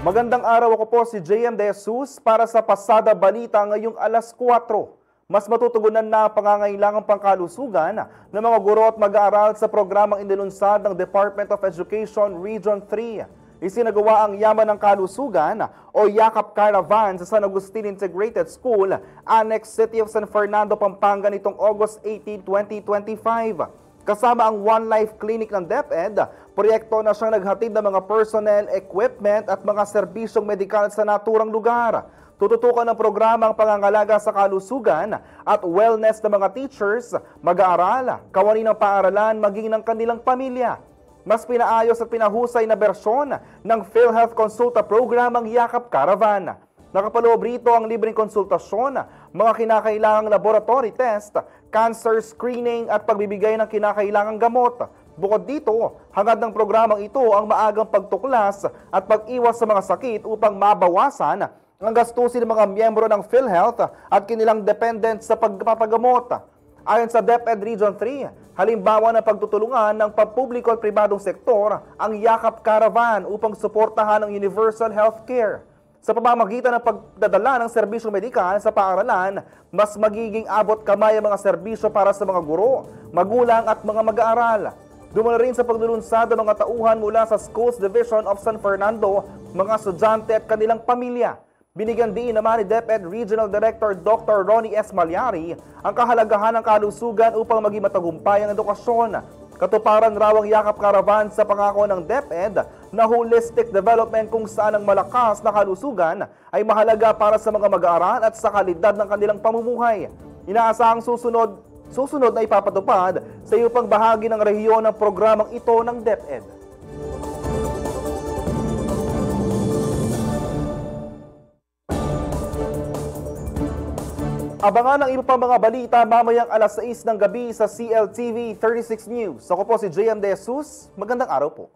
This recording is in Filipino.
Magandang araw, ako po si JM De Jesus para sa Pasada Balita ngayong alas 4. Mas matutugunan na ang pangangailangang pangkalusugan ng mga guro at mag-aaral sa programang inilunsad ng Department of Education Region 3. Isinagawa ang Yaman ng Kalusugan o Yakap Caravan sa San Agustin Integrated School, Annex City of San Fernando, Pampanga nitong August 18, 2025. Kasama ang One Life Clinic ng DepEd, proyekto na siyang naghatid ng mga personnel, equipment at mga serbisyong medikal sa naturang lugar. Tututukan ng programa ang pangangalaga sa kalusugan at wellness ng mga teachers, mag-aaral, kawani ng paaralan, maging ng kanilang pamilya. Mas pinaayos at pinahusay na bersyon ng PhilHealth Consulta Program ang Yakap Caravan. Nakapaloob rito ang libreng konsultasyon, mga kinakailangang laboratory test, cancer screening at pagbibigay ng kinakailangang gamot. Bukod dito, hangad ng programang ito ang maagang pagtuklas at pag-iwas sa mga sakit upang mabawasan ang gastusin ng mga miyembro ng PhilHealth at kanilang dependent sa pagpapagamot. Ayon sa DepEd Region 3, halimbawa ng pagtutulungan ng pampubliko at pribadong sektor ang Yakap Caravan upang suportahan ang universal healthcare. Sa pamamagitan ng pagdadala ng serbisyong medikal sa paaralan, mas magiging abot kamay ang mga serbisyo para sa mga guro, magulang at mga mag-aaral. Dumalo rin sa paglulunsad ng mga tauhan mula sa Schools Division of San Fernando, mga estudyante at kanilang pamilya. Binigyan din naman ni DepEd Regional Director Dr. Ronnie S. Malyari ang kahalagahan ng kalusugan upang maging matagumpay ang edukasyon. Katuparan raw ang Yakap Caravan sa pangako ng DepEd na holistic development kung saan ang malakas na kalusugan ay mahalaga para sa mga mag-aaral at sa kalidad ng kanilang pamumuhay. Inaasahang susunod na ipapatupad sa iyong bahagi ng rehiyon ng programang ito ng DepEd. Abangan ang iba pang mga balita mamayang alas 6 ng gabi sa CLTV 36 News. Ako po si JM De Jesus. Magandang araw po.